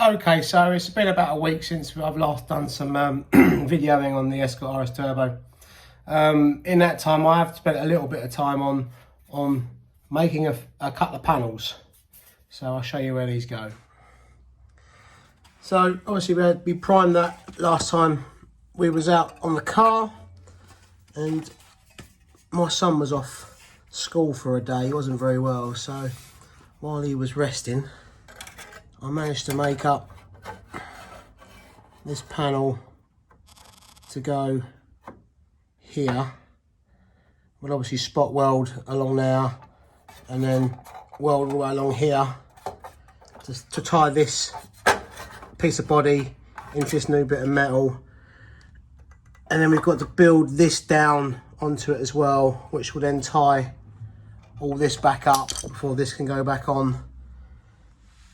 Okay, so it's been about a week since I've last done some videoing on the Escort RS Turbo. In that time, I have spent a little bit of time on making a couple of panels. So I'll show you where these go. So obviously we primed that last time we was out on the car, and my son was off school for a day. He wasn't very well, so while he was resting, I managed to make up this panel to go here. We'll obviously spot weld along there and then weld all the way along here to tie this piece of body into this new bit of metal. And then we've got to build this down onto it as well, which will then tie all this back up before this can go back on.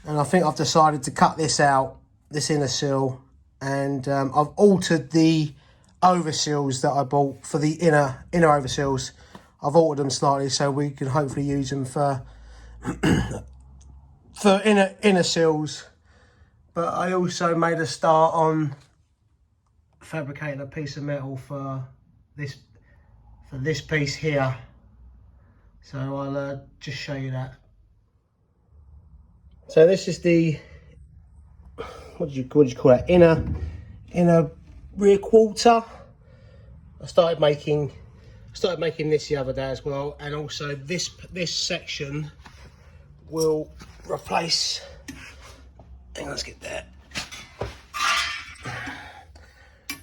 And I think I've decided to cut this out, this inner seal, and I've altered the overseals that I bought for the inner overseals. I've altered them slightly so we can hopefully use them for for inner seals. But I also made a start on fabricating a piece of metal for this piece here. So I'll just show you that. So this is the, what do you call it, inner rear quarter. I started making this the other day as well, and also this section will replace. Hang on, let's get there.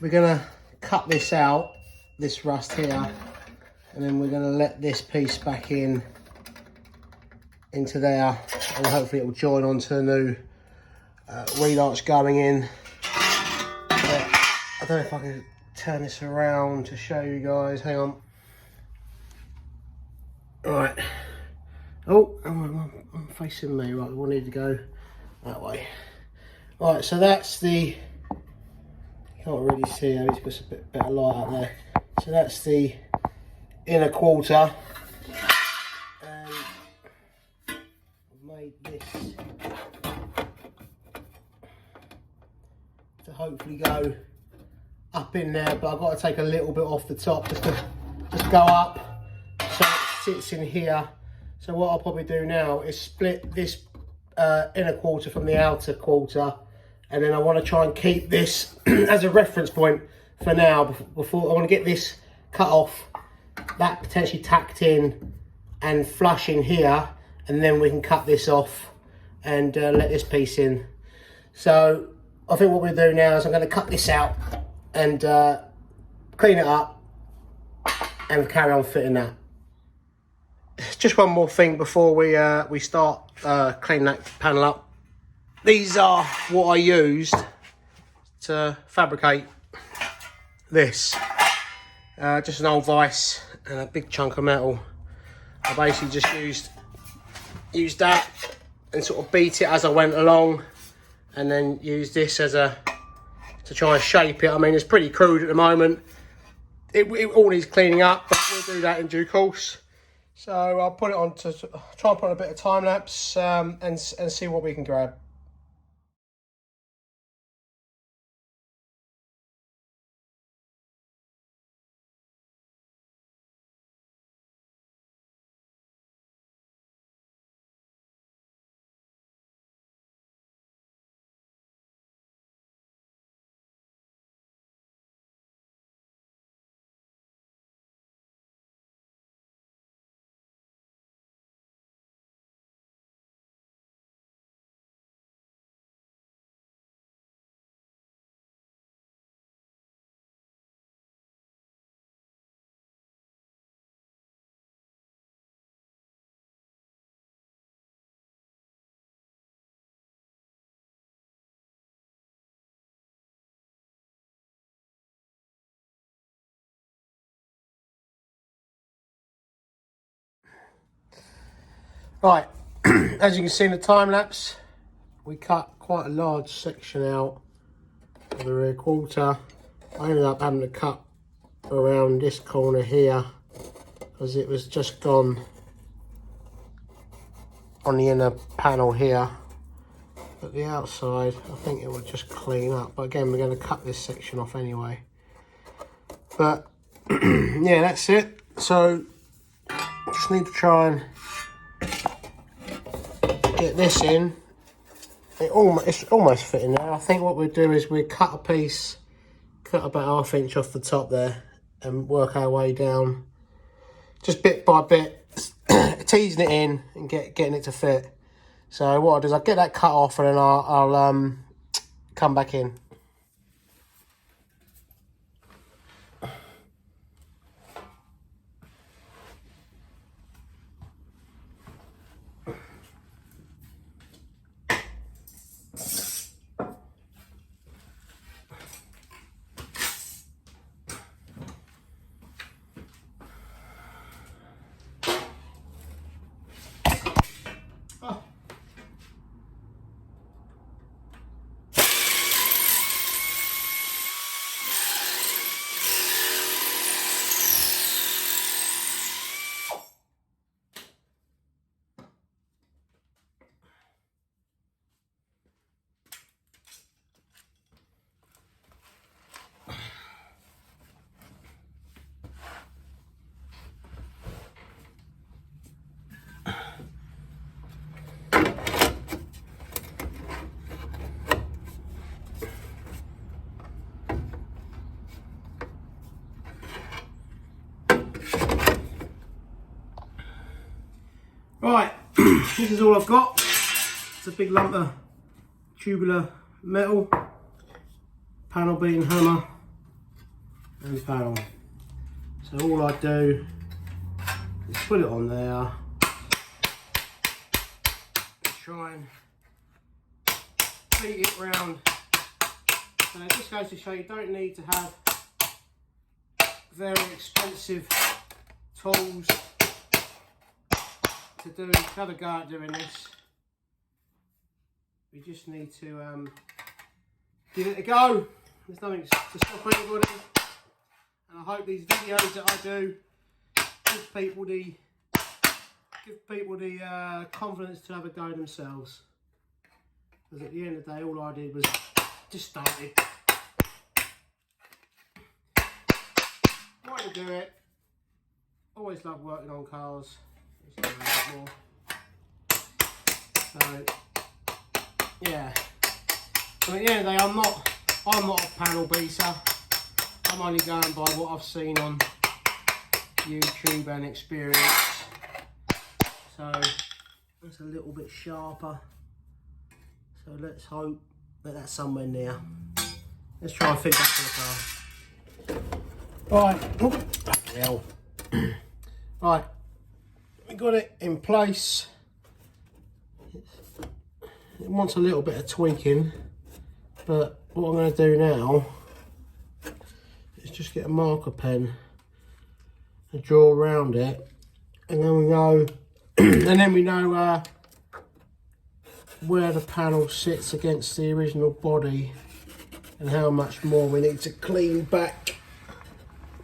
We're gonna cut this out, this rust here, and then we're gonna let this piece back into there, and hopefully it will join onto the new wheel arch going in. But I don't know if I can turn this around to show you guys. Hang on. Right. Oh, I'm facing me. Right, we'll need to go that way. Right, so that's the, you can't really see, it's got a bit better light out there. So that's the inner quarter. Made this to hopefully go up in there, but I've got to take a little bit off the top just to go up so it sits in here. So what I'll probably do now is split this inner quarter from the outer quarter, and then I want to try and keep this as a reference point for now. Before I want to get this cut off, that potentially tacked in and flush in here, and then we can cut this off and let this piece in. So I think what we'll do now is I'm going to cut this out and clean it up and carry on fitting that. Just one more thing before we start cleaning that panel up. These are what I used to fabricate this. Just an old vise and a big chunk of metal. I basically just used that and sort of beat it as I went along, and then use this as to try and shape it. I mean, it's pretty crude at the moment. It all needs cleaning up, but we'll do that in due course. So I'll put it on to try and put on a bit of time lapse and see what we can grab. Right, as you can see in the time lapse, we cut quite a large section out of the rear quarter. I ended up having to cut around this corner here because it was just gone on the inner panel here. at the outside, I think it will just clean up. But again, we're going to cut this section off anyway. But yeah, that's it. So just need to try and get this in. It's almost fitting there. I think what we'll do is we cut a piece, cut about 1/2 inch off the top there, and work our way down, just bit by bit, teasing it in and getting it to fit. So what I'll do is I'll get that cut off and then I'll come back in. Right, this is all I've got. It's a big lump of tubular metal, panel beating hammer and panel. So all I do is put it on there, try and beat it round. So it just goes to show you don't need to have very expensive tools to have a go at doing this. We just need to give it a go. There's nothing to stop anybody, and I hope these videos that I do give people the confidence to have a go themselves. Because at the end of the day, all I did was just started. Wanted to do it. Always loved working on cars. Just a bit more. So yeah. But at the end of the day, I'm not a panel beater. I'm only going by what I've seen on YouTube and experience. So that's a little bit sharper. So let's hope that that's somewhere near. Let's try and fit that to the car. Right. Oh, hell. Right. We got it in place. It wants a little bit of tweaking, but what I'm going to do now is just get a marker pen and draw around it, and then we know, where the panel sits against the original body and how much more we need to clean back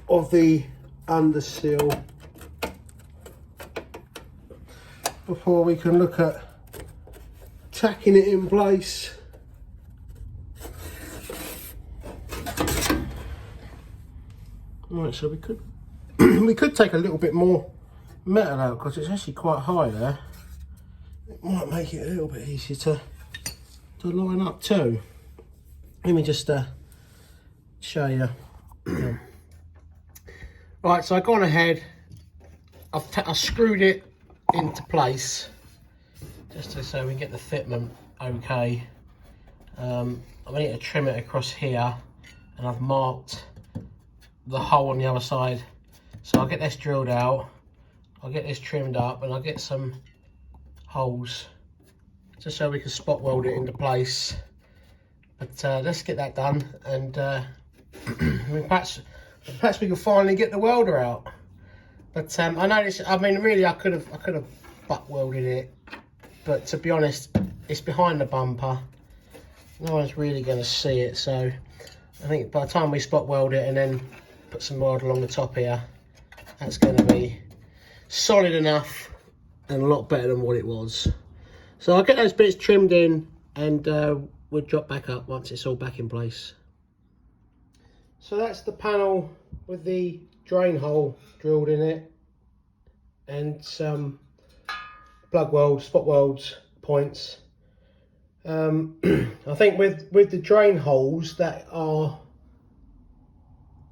of the undersill before we can look at tacking it in place. Right, so we could we could take a little bit more metal out because it's actually quite high there. It might make it a little bit easier to line up too. Let me just show you. Right, so I've gone ahead, I've screwed it into place just so we can get the fitment okay. I'm going to trim it across here, and I've marked the hole on the other side. So I'll get this drilled out, I'll get this trimmed up, and I'll get some holes just so we can spot weld it into place. But let's get that done, and perhaps we can finally get the welder out. But I noticed, I mean, really I could have butt welded it, but to be honest, it's behind the bumper, no one's really going to see it. So I think by the time we spot weld it and then put some weld along the top here, that's going to be solid enough and a lot better than what it was. So I'll get those bits trimmed in and we'll drop back up once it's all back in place. So that's the panel with the drain hole drilled in it and some plug welds, spot welds points. I think with the drain holes that are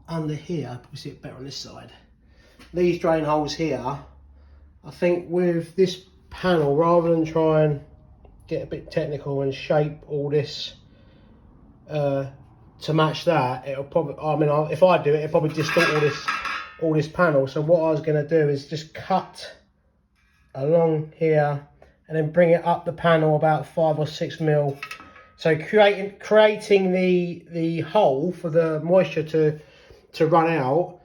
under here, I'll probably see it better on this side. These drain holes here, I think with this panel, rather than try and get a bit technical and shape all this to match that, it'll probably, I mean, if I do it, it'll probably distort all this panel. So what I was going to do is just cut along here and then bring it up the panel about 5 or 6 mil. So creating the hole for the moisture to run out.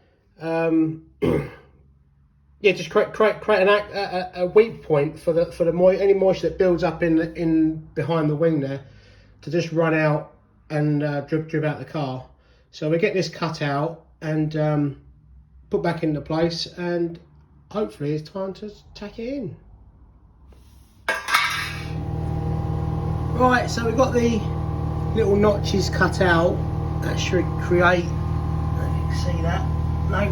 Yeah, just create a weak point for any moisture that builds up in behind the wing there to just run out and drip out the car. So we get this cut out and put back into place, and hopefully it's time to tack it in. Right, so we've got the little notches cut out. That should create, you can see that, no,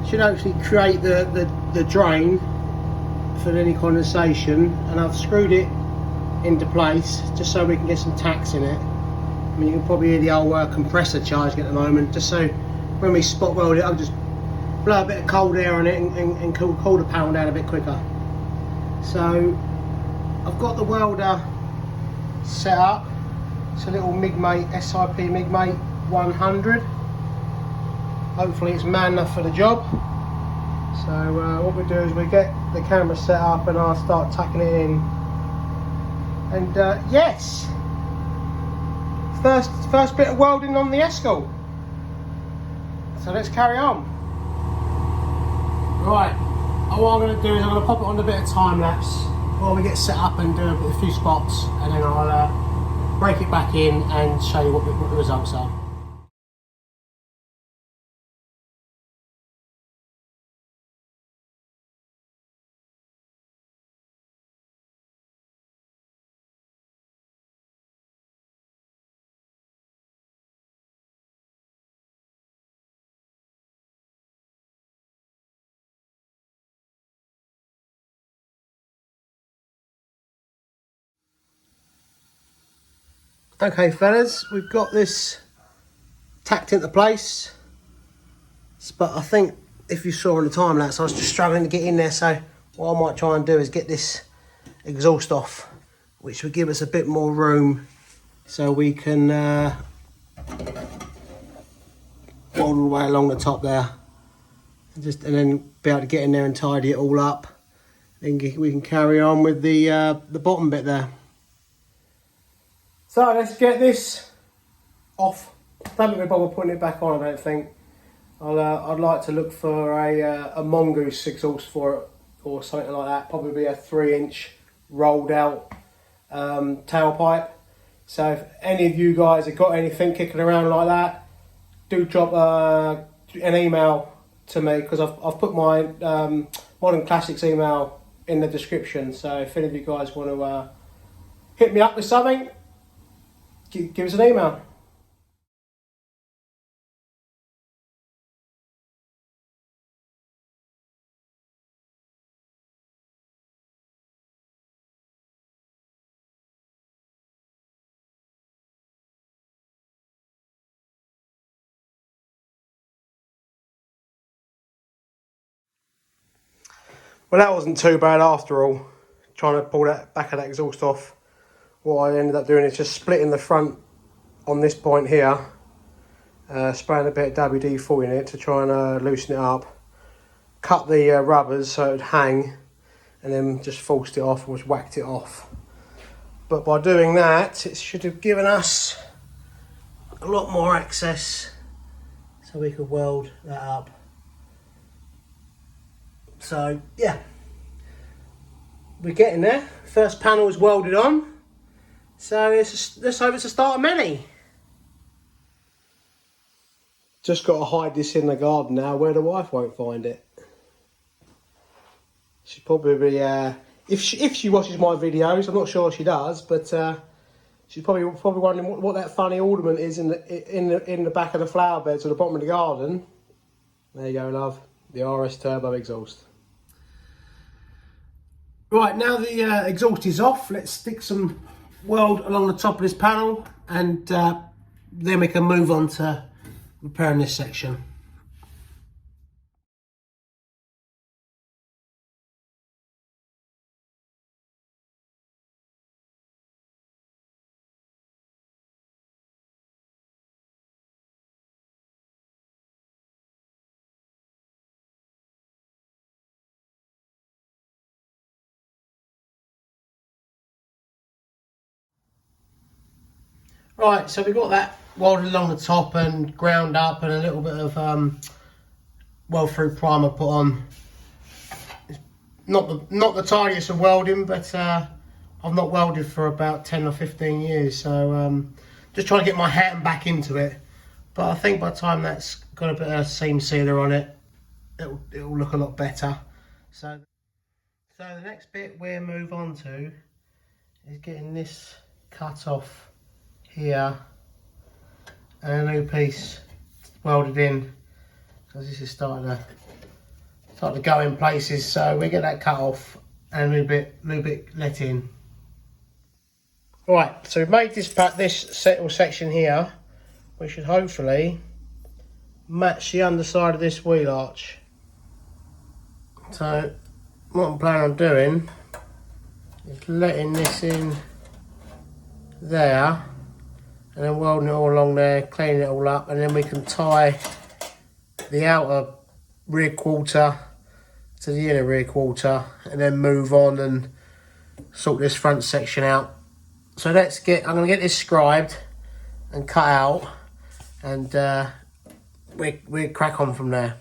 should actually create the drain for any condensation, and I've screwed it into place just so we can get some tacks in it. I mean, you can probably hear the old compressor charging at the moment, just so when we spot weld it, I'll just blow a bit of cold air on it and cool the panel down a bit quicker. So I've got the welder set up. It's a little MIGMATE, SIP MIGMATE 100. Hopefully it's man enough for the job. So what we do is we get the camera set up and I'll start tacking it in. And yes, first bit of welding on the Escort. So let's carry on. Right, what I'm going to do is I'm going to pop it on a bit of time lapse while we get set up and do a few spots, and then I'll break it back in and show you what the results are. Okay fellas, we've got this tacked into place, but I think if you saw on the time lapse I was just struggling to get in there, so what I might try and do is get this exhaust off, which would give us a bit more room so we can weld all the way along the top there, and then be able to get in there and tidy it all up. Then we can carry on with the bottom bit there. So let's get this off. Don't think we bother putting it back on, I don't think. I'd like to look for a mongoose exhaust for it or something like that. Probably a 3-inch rolled out tailpipe. So if any of you guys have got anything kicking around like that, do drop an email to me, because I've put my Modern Classics email in the description. So if any of you guys want to hit me up with something, give us an email. Well, that wasn't too bad after all, trying to pull that back of that exhaust off. What I ended up doing is just splitting the front on this point here, spraying a bit of WD-40 in it to try and loosen it up, cut the rubbers so it would hang, and then just forced it off and just whacked it off. But by doing that, it should have given us a lot more access so we could weld that up. So yeah, we're getting there. First panel is welded on, so let's hope it's the start of many. Just got to hide this in the garden now where the wife won't find it. She'll probably be if she watches my videos, I'm not sure she does, but she's probably wondering what that funny ornament is in the back of the flower beds or the bottom of the garden. There you go, love. The RS Turbo exhaust. Right, now the exhaust is off, let's stick some weld along the top of this panel, and then we can move on to repairing this section. Right, so we've got that welded along the top and ground up, and a little bit of weld-through primer put on. It's not the tidiest of welding, but I've not welded for about 10 or 15 years, so just trying to get my hand back into it. But I think by the time that's got a bit of seam sealer on it, it'll look a lot better. So the next bit we'll move on to is getting this cut off here and a new piece welded in, because this is starting to go in places. So we get that cut off and a new bit let in. Right, so we've made this section here, which should hopefully match the underside of this wheel arch. So what I'm planning on doing is letting this in there, and then welding it all along there, cleaning it all up, and then we can tie the outer rear quarter to the inner rear quarter, and then move on and sort this front section out. So I'm going to get this scribed and cut out, and we crack on from there.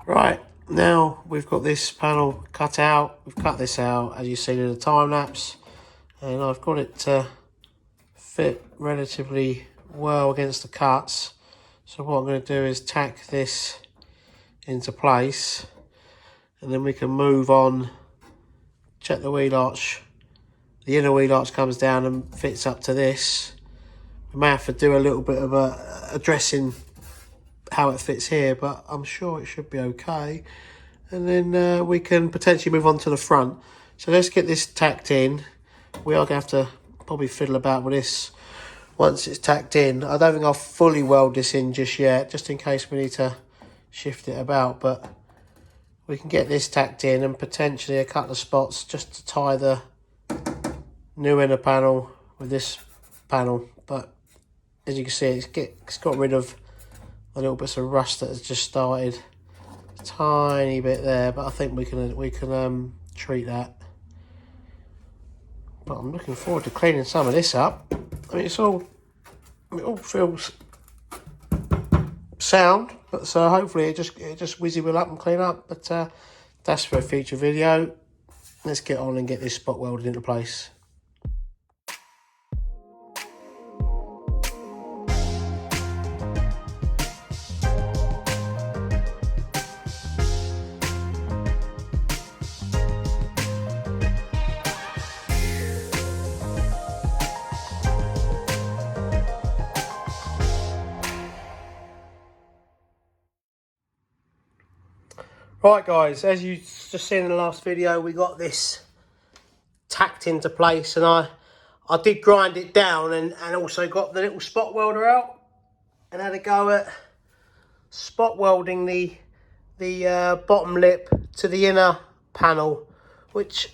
Right, now we've got this panel cut out. We've cut this out, as you see in the time lapse, and I've got it to fit relatively well against the cuts. So what I'm going to do is tack this into place, and then we can move on, check the wheel arch. The inner wheel arch comes down and fits up to this. We may have to do a little bit of a dressing how it fits here, but I'm sure it should be okay. And then we can potentially move on to the front. So let's get this tacked in. We are going to have to probably fiddle about with this once it's tacked in. I don't think I'll fully weld this in just yet, just in case we need to shift it about, but we can get this tacked in and potentially a couple of spots just to tie the new inner panel with this panel. But as you can see, it's got rid of a little bit of rust that has just started, a tiny bit there, but I think we can treat that. But I'm looking forward to cleaning some of this up. I mean, it all feels sound, but so hopefully it just whizzes will up and clean up. But that's for a future video. Let's get on and get this spot welded into place. Right guys, as you just seen in the last video, we got this tacked into place, and I did grind it down and also got the little spot welder out and had a go at spot welding the bottom lip to the inner panel, which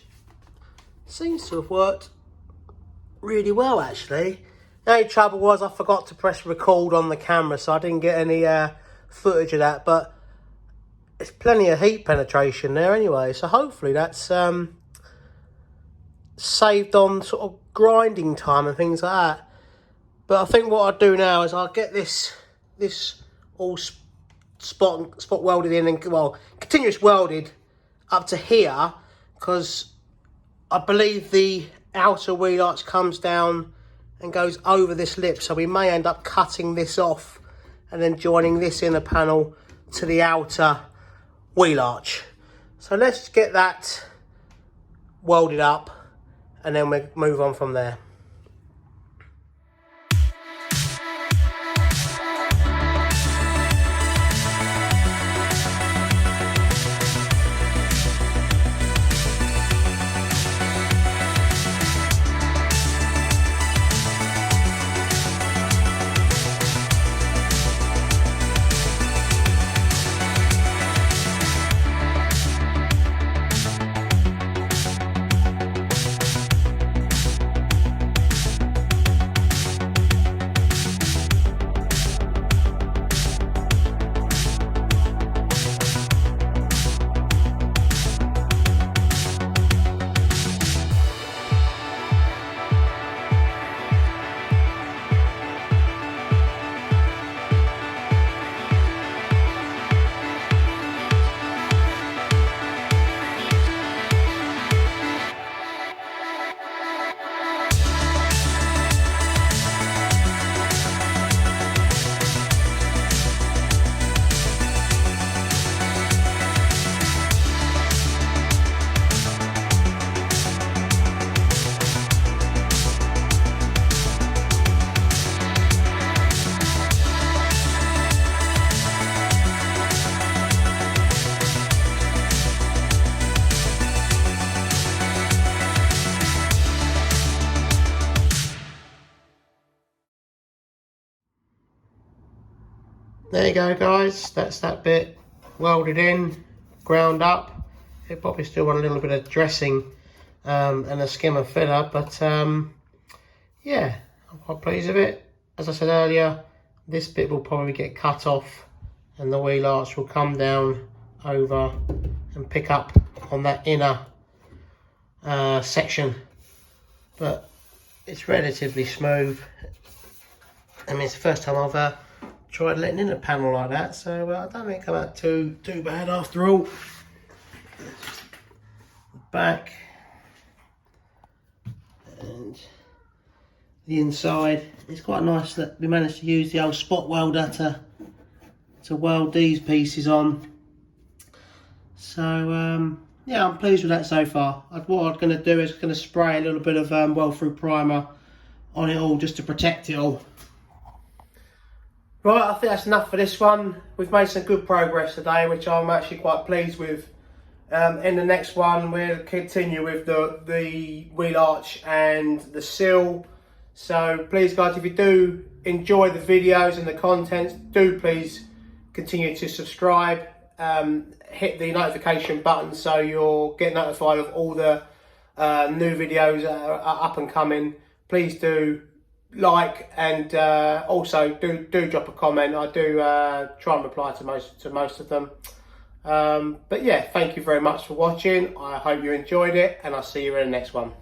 seems to have worked really well actually. The only trouble was I forgot to press record on the camera, so I didn't get any footage of that, but there's plenty of heat penetration there anyway, so hopefully that's saved on sort of grinding time and things like that. But I think what I'll do now is I'll get this all spot welded in, and well, continuous welded up to here, because I believe the outer wheel arch comes down and goes over this lip, so we may end up cutting this off and then joining this inner panel to the outer wheel arch. So let's get that welded up and then we'll move on from there. There you go, guys, that's that bit welded in, ground up. It probably still want a little bit of dressing and a skimmer filler, but yeah, I'm quite pleased with it. As I said earlier, this bit will probably get cut off and the wheel arch will come down over and pick up on that inner section, but it's relatively smooth. I mean, it's the first time I've tried letting in a panel like that, so I don't think it come out too bad after all. Back and the inside, it's quite nice that we managed to use the old spot welder to weld these pieces on. So yeah, I'm pleased with that so far. What I'm going to do is going to spray a little bit of weld-through primer on it all just to protect it all. Right, I think that's enough for this one. We've made some good progress today, which I'm actually quite pleased with. In the next one, we'll continue with the wheel arch and the sill. So please, guys, if you do enjoy the videos and the content, do please continue to subscribe. Hit the notification button so you'll get notified of all the new videos that are up and coming. Please do like, and also do drop a comment. I do try and reply to most of them. But yeah, thank you very much for watching. I hope you enjoyed it, and I'll see you in the next one.